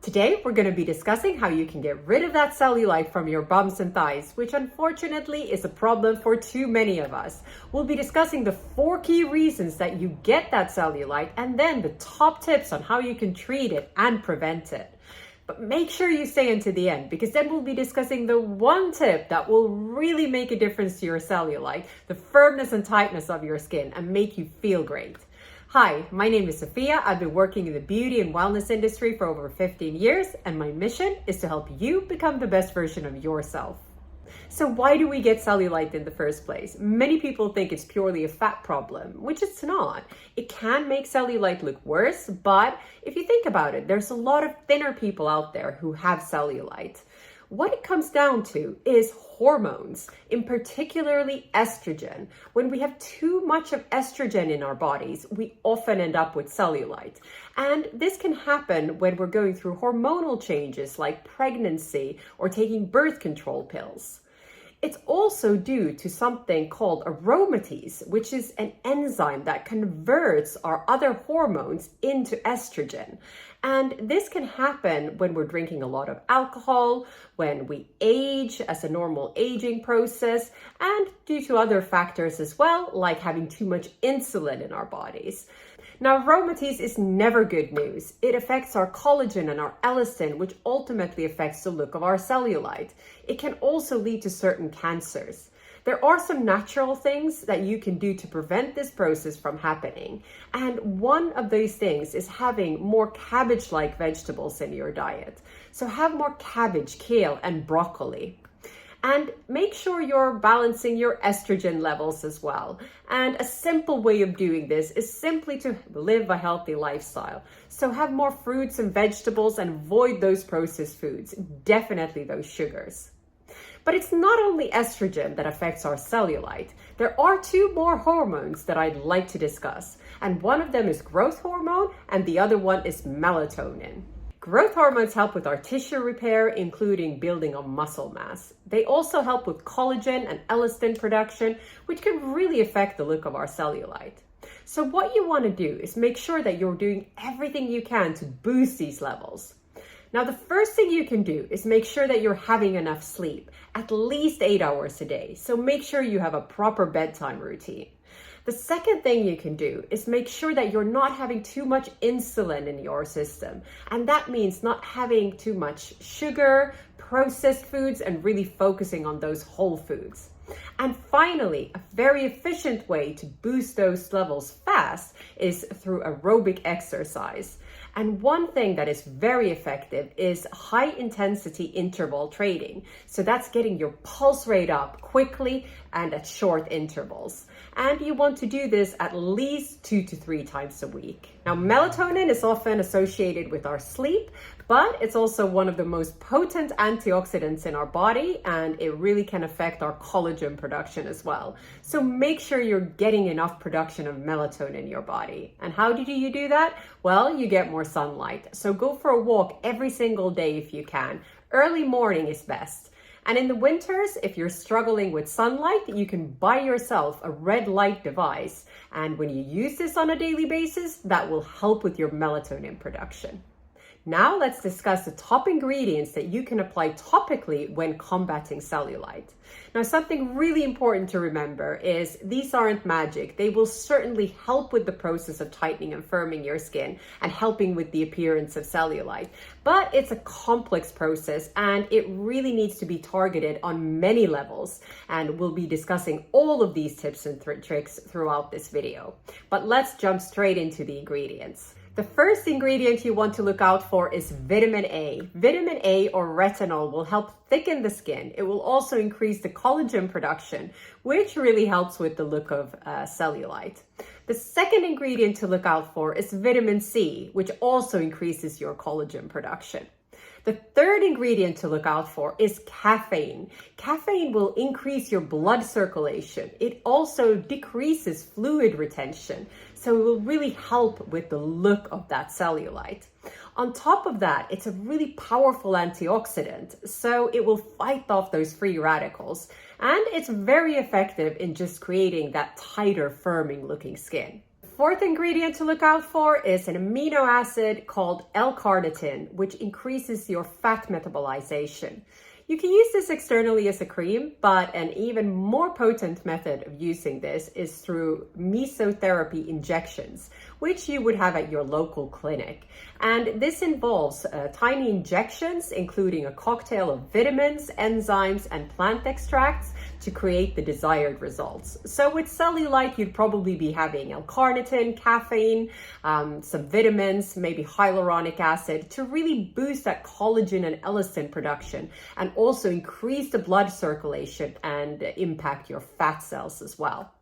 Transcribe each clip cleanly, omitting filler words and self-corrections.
Today, we're going to be discussing how you can get rid of that cellulite from your bums and thighs, which unfortunately is a problem for too many of us. We'll be discussing the 4 key reasons that you get that cellulite and then the top tips on how you can treat it and prevent it. But make sure you stay until the end, because then we'll be discussing the one tip that will really make a difference to your cellulite, the firmness and tightness of your skin, and make you feel great. Hi, my name is Sophia. I've been working in the beauty and wellness industry for over 15 years, and my mission is to help you become the best version of yourself. So why do we get cellulite in the first place? Many people think it's purely a fat problem, which it's not. It can make cellulite look worse, but if you think about it, there's a lot of thinner people out there who have cellulite. What it comes down to is hormones, in particularly estrogen. When we have too much of estrogen in our bodies, we often end up with cellulite. And this can happen when we're going through hormonal changes like pregnancy or taking birth control pills. It's also due to something called aromatase, which is an enzyme that converts our other hormones into estrogen. And this can happen when we're drinking a lot of alcohol, when we age as a normal aging process, and due to other factors as well, like having too much insulin in our bodies. Now, aromatase is never good news. It affects our collagen and our elastin, which ultimately affects the look of our cellulite. It can also lead to certain cancers. There are some natural things that you can do to prevent this process from happening. And one of those things is having more cabbage-like vegetables in your diet. So have more cabbage, kale, and broccoli. And make sure you're balancing your estrogen levels as well. And a simple way of doing this is simply to live a healthy lifestyle. So have more fruits and vegetables and avoid those processed foods, definitely those sugars. But it's not only estrogen that affects our cellulite. There are 2 more hormones that I'd like to discuss. And one of them is growth hormone and the other one is melatonin. Growth hormones help with our tissue repair, including building of muscle mass. They also help with collagen and elastin production, which can really affect the look of our cellulite. So what you want to do is make sure that you're doing everything you can to boost these levels. Now, the first thing you can do is make sure that you're having enough sleep, at least 8 hours a day. So make sure you have a proper bedtime routine. The second thing you can do is make sure that you're not having too much insulin in your system. And that means not having too much sugar, processed foods, and really focusing on those whole foods. And finally, a very efficient way to boost those levels fast is through aerobic exercise. And one thing that is very effective is high intensity interval training. So that's getting your pulse rate up quickly and at short intervals. And you want to do this at least 2 to 3 times a week. Now, melatonin is often associated with our sleep, but it's also one of the most potent antioxidants in our body, and it really can affect our collagen production as well. So make sure you're getting enough production of melatonin in your body. And how do you do that? Well, you get more sunlight. So go for a walk every single day if you can. Early morning is best. And in the winters, if you're struggling with sunlight, you can buy yourself a red light device. And when you use this on a daily basis, that will help with your melatonin production. Now let's discuss the top ingredients that you can apply topically when combating cellulite. Now, something really important to remember is these aren't magic. They will certainly help with the process of tightening and firming your skin and helping with the appearance of cellulite. But it's a complex process and it really needs to be targeted on many levels. And we'll be discussing all of these tips and tricks throughout this video. But let's jump straight into the ingredients. The first ingredient you want to look out for is vitamin A. Vitamin A or retinol will help thicken the skin. It will also increase the collagen production, which really helps with the look of cellulite. The second ingredient to look out for is vitamin C, which also increases your collagen production. The third ingredient to look out for is caffeine. Caffeine will increase your blood circulation. It also decreases fluid retention, so it will really help with the look of that cellulite. On top of that, it's a really powerful antioxidant, so it will fight off those free radicals, and it's very effective in just creating that tighter, firming looking skin. fourth ingredient to look out for is an amino acid called L-carnitine, which increases your fat metabolization. You can use this externally as a cream, but an even more potent method of using this is through mesotherapy injections, which you would have at your local clinic. And this involves tiny injections, including a cocktail of vitamins, enzymes, and plant extracts to create the desired results. So with cellulite, you'd probably be having L-carnitine, caffeine, some vitamins, maybe hyaluronic acid to really boost that collagen and elastin production and also increase the blood circulation and impact your fat cells as well.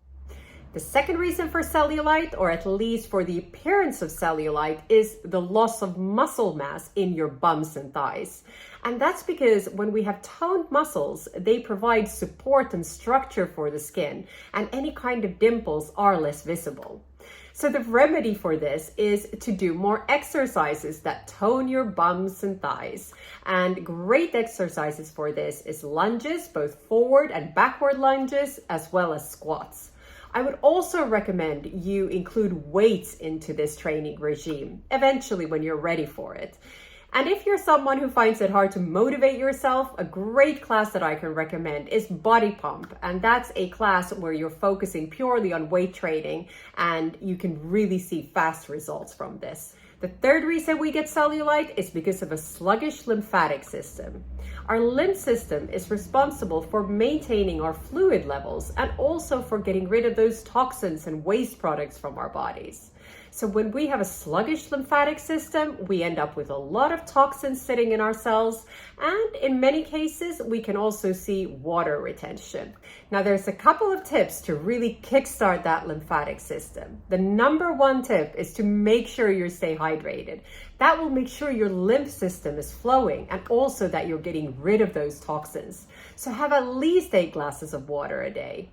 The second reason for cellulite, or at least for the appearance of cellulite, is the loss of muscle mass in your bums and thighs. And that's because when we have toned muscles, they provide support and structure for the skin, and any kind of dimples are less visible. So the remedy for this is to do more exercises that tone your bums and thighs. And great exercises for this is lunges, both forward and backward lunges, as well as squats. I would also recommend you include weights into this training regime, eventually when you're ready for it. And if you're someone who finds it hard to motivate yourself, a great class that I can recommend is Body Pump. And that's a class where you're focusing purely on weight training and you can really see fast results from this. The third reason we get cellulite is because of a sluggish lymphatic system. Our lymph system is responsible for maintaining our fluid levels and also for getting rid of those toxins and waste products from our bodies. So when we have a sluggish lymphatic system, we end up with a lot of toxins sitting in our cells, and in many cases, we can also see water retention. Now, there's a couple of tips to really kickstart that lymphatic system. The number one tip is to make sure you stay hydrated. That will make sure your lymph system is flowing and also that you're getting rid of those toxins. So have at least 8 glasses of water a day.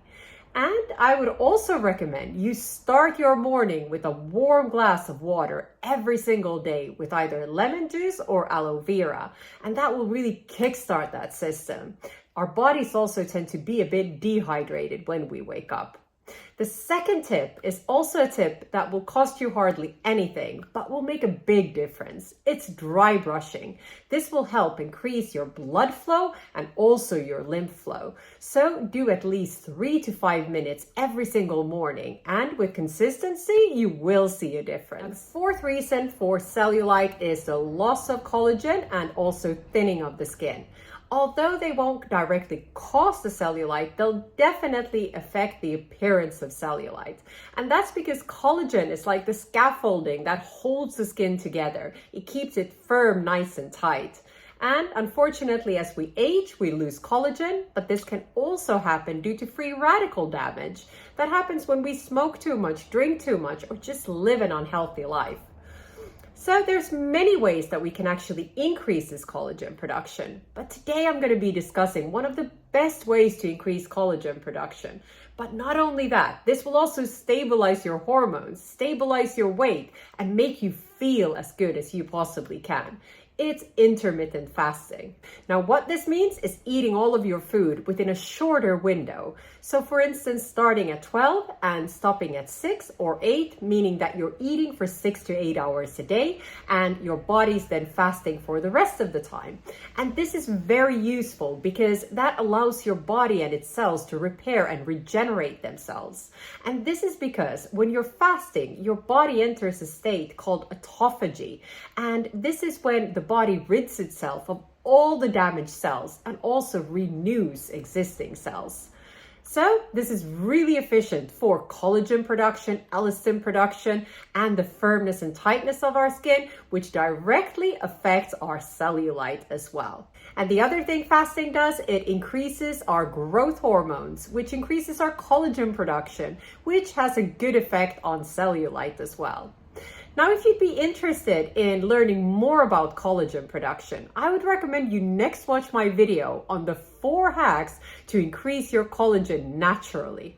And I would also recommend you start your morning with a warm glass of water every single day with either lemon juice or aloe vera. And that will really kickstart that system. Our bodies also tend to be a bit dehydrated when we wake up. The second tip is also a tip that will cost you hardly anything, but will make a big difference. It's dry brushing. This will help increase your blood flow and also your lymph flow. So do at least 3 to 5 minutes every single morning, and with consistency, you will see a difference. And the fourth reason for cellulite is the loss of collagen and also thinning of the skin. Although they won't directly cause the cellulite, they'll definitely affect the appearance of cellulite. And that's because collagen is like the scaffolding that holds the skin together. It keeps it firm, nice and tight. And unfortunately, as we age, we lose collagen, but this can also happen due to free radical damage. That happens when we smoke too much, drink too much, or just live an unhealthy life. So there's many ways that we can actually increase this collagen production. But today I'm going to be discussing one of the best ways to increase collagen production. But not only that, this will also stabilize your hormones, stabilize your weight, and make you feel as good as you possibly can. It's intermittent fasting. Now, what this means is eating all of your food within a shorter window. So for instance, starting at 12 and stopping at 6 or 8, meaning that you're eating for 6 to 8 hours a day and your body's then fasting for the rest of the time. And this is very useful because that allows your body and its cells to repair and regenerate themselves. And this is because when you're fasting, your body enters a state called autophagy. And this is when the body rids itself of all the damaged cells and also renews existing cells. So this is really efficient for collagen production, elastin production, and the firmness and tightness of our skin, which directly affects our cellulite as well. And the other thing fasting does, it increases our growth hormones, which increases our collagen production, which has a good effect on cellulite as well. Now, if you'd be interested in learning more about collagen production, I would recommend you next watch my video on the 4 hacks to increase your collagen naturally.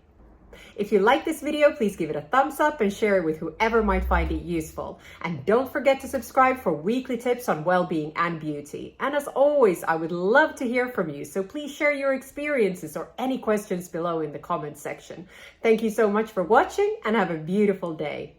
If you like this video, please give it a thumbs up and share it with whoever might find it useful. And don't forget to subscribe for weekly tips on well-being and beauty. And as always, I would love to hear from you, so please share your experiences or any questions below in the comments section. Thank you so much for watching and have a beautiful day.